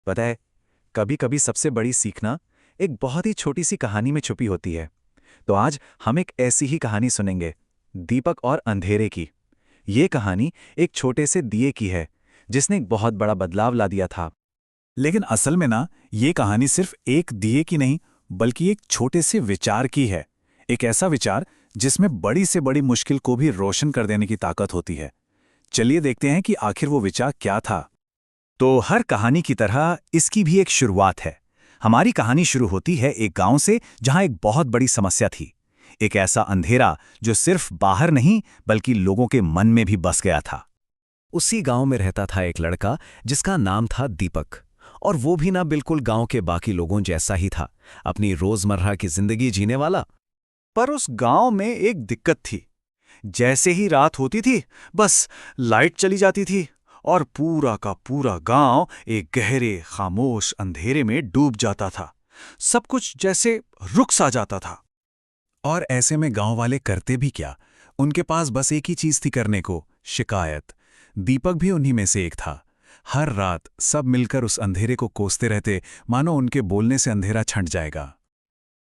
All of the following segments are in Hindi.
पता है, कभी कभी सबसे बड़ी सीखना एक बहुत ही छोटी सी कहानी में छुपी होती है। तो आज हम एक ऐसी ही कहानी सुनेंगे, दीपक और अंधेरे की। ये कहानी एक छोटे से दिए की है, जिसने एक बहुत बड़ा बदलाव ला दिया था। लेकिन असल में ना, ये कहानी सिर्फ एक दिए की नहीं, बल्कि एक छोटे से विचार की है। एक ऐसा विचार जिसमें बड़ी से बड़ी मुश्किल को भी रोशन कर देने की ताकत होती है। चलिए देखते हैं कि आखिर वो विचार क्या था। तो हर कहानी की तरह इसकी भी एक शुरुआत है। हमारी कहानी शुरू होती है एक गांव से, जहां एक बहुत बड़ी समस्या थी। एक ऐसा अंधेरा जो सिर्फ बाहर नहीं, बल्कि लोगों के मन में भी बस गया था। उसी गांव में रहता था एक लड़का जिसका नाम था दीपक। और वो भी ना बिल्कुल गांव के बाकी लोगों जैसा ही था, अपनी रोजमर्रा की जिंदगी जीने वाला। पर उस गांव में एक दिक्कत थी। जैसे ही रात होती थी, बस लाइट चली जाती थी और पूरा का पूरा गांव एक गहरे खामोश अंधेरे में डूब जाता था। सब कुछ जैसे रुक सा जाता था। और ऐसे में गांव वाले करते भी क्या? उनके पास बस एक ही चीज थी करने को, शिकायत। दीपक भी उन्हीं में से एक था। हर रात सब मिलकर उस अंधेरे को कोसते रहते, मानो उनके बोलने से अंधेरा छंट जाएगा।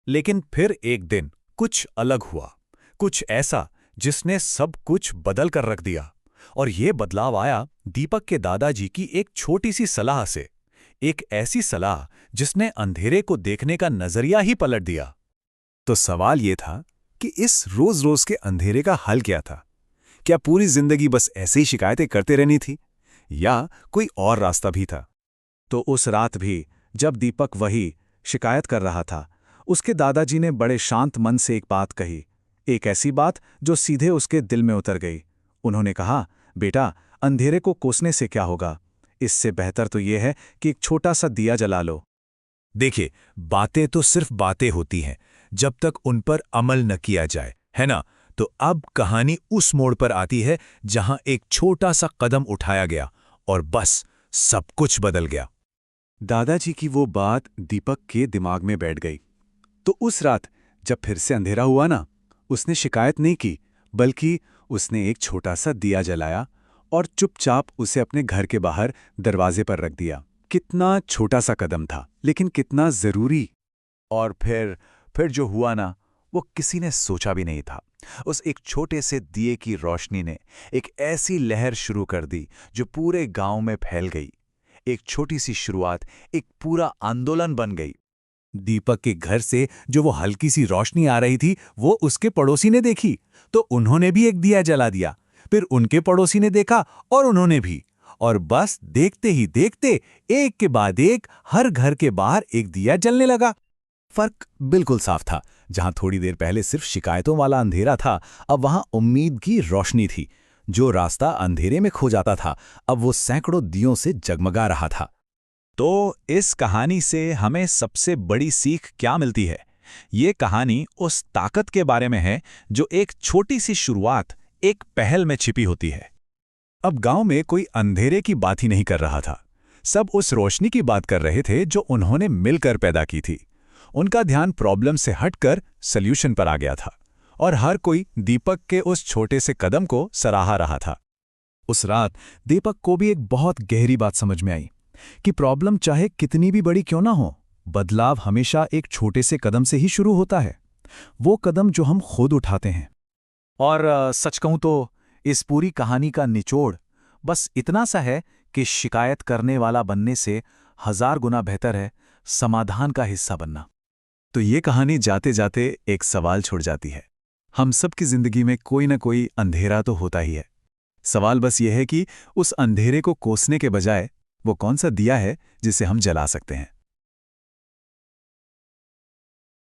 लेकिन फिर एक दिन कुछ अलग हुआ, कुछ ऐसा जिसने सब कुछ बदल कर रख दिया। और ये बदलाव आया दीपक के दादाजी की एक छोटी सी सलाह से। एक ऐसी सलाह जिसने अंधेरे को देखने का नजरिया ही पलट दिया। तो सवाल ये था कि इस रोज रोज के अंधेरे का हल क्या था? क्या पूरी जिंदगी बस ऐसे ही शिकायतें करते रहनी थी, या कोई और रास्ता भी था? तो उस रात भी जब दीपक वही शिकायत कर रहा था, उसके दादाजी ने बड़े शांत मन से एक बात कही। एक ऐसी बात जो सीधे उसके दिल में उतर गई। उन्होंने कहा, बेटा, अंधेरे को कोसने से क्या होगा? इससे बेहतर तो यह है कि एक छोटा सा दिया जला लो। देखिए, बातें तो सिर्फ बातें होती हैं जब तक उन पर अमल न किया जाए, है ना? तो अब कहानी उस मोड़ पर आती है जहां एक छोटा सा कदम उठाया गया और बस सब कुछ बदल गया। दादाजी की वो बात दीपक के दिमाग में बैठ गई। तो उस रात जब फिर से अंधेरा हुआ ना, उसने शिकायत नहीं की, बल्कि उसने एक छोटा सा दिया जलाया और चुपचाप उसे अपने घर के बाहर दरवाजे पर रख दिया। कितना छोटा सा कदम था, लेकिन कितना जरूरी। और फिर जो हुआ ना, वो किसी ने सोचा भी नहीं था। उस एक छोटे से दिए की रोशनी ने एक ऐसी लहर शुरू कर दी जो पूरे गांव में फैल गई। एक छोटी सी शुरुआत एक पूरा आंदोलन बन गई। दीपक के घर से जो वो हल्की सी रोशनी आ रही थी, वो उसके पड़ोसी ने देखी, तो उन्होंने भी एक दिया जला दिया। फिर उनके पड़ोसी ने देखा और उन्होंने भी। और बस देखते ही देखते एक के बाद एक हर घर के बाहर एक दिया जलने लगा। फर्क बिल्कुल साफ था। जहां थोड़ी देर पहले सिर्फ शिकायतों वाला अंधेरा था, अब वहां उम्मीद की रोशनी थी। जो रास्ता अंधेरे में खो जाता था, अब वो सैकड़ों दियों से जगमगा रहा था। तो इस कहानी से हमें सबसे बड़ी सीख क्या मिलती है? ये कहानी उस ताकत के बारे में है जो एक छोटी सी शुरुआत, एक पहल में छिपी होती है। अब गांव में कोई अंधेरे की बात ही नहीं कर रहा था। सब उस रोशनी की बात कर रहे थे जो उन्होंने मिलकर पैदा की थी। उनका ध्यान प्रॉब्लम से हटकर सल्यूशन पर आ गया था। और हर कोई दीपक के उस छोटे से कदम को सराहा रहा था। उस रात दीपक को भी एक बहुत गहरी बात समझ में आई कि प्रॉब्लम चाहे कितनी भी बड़ी क्यों ना हो, बदलाव हमेशा एक छोटे से कदम से ही शुरू होता है। वो कदम जो हम खुद उठाते हैं। और सच कहूं तो इस पूरी कहानी का निचोड़ बस इतना सा है कि शिकायत करने वाला बनने से 1000 गुना बेहतर है समाधान का हिस्सा बनना। तो ये कहानी जाते जाते एक सवाल छोड़ जाती है। हम सब की जिंदगी में कोई ना कोई अंधेरा तो होता ही है। सवाल बस ये है कि उस अंधेरे को कोसने के बजाय वो कौन सा दिया है जिसे हम जला सकते हैं।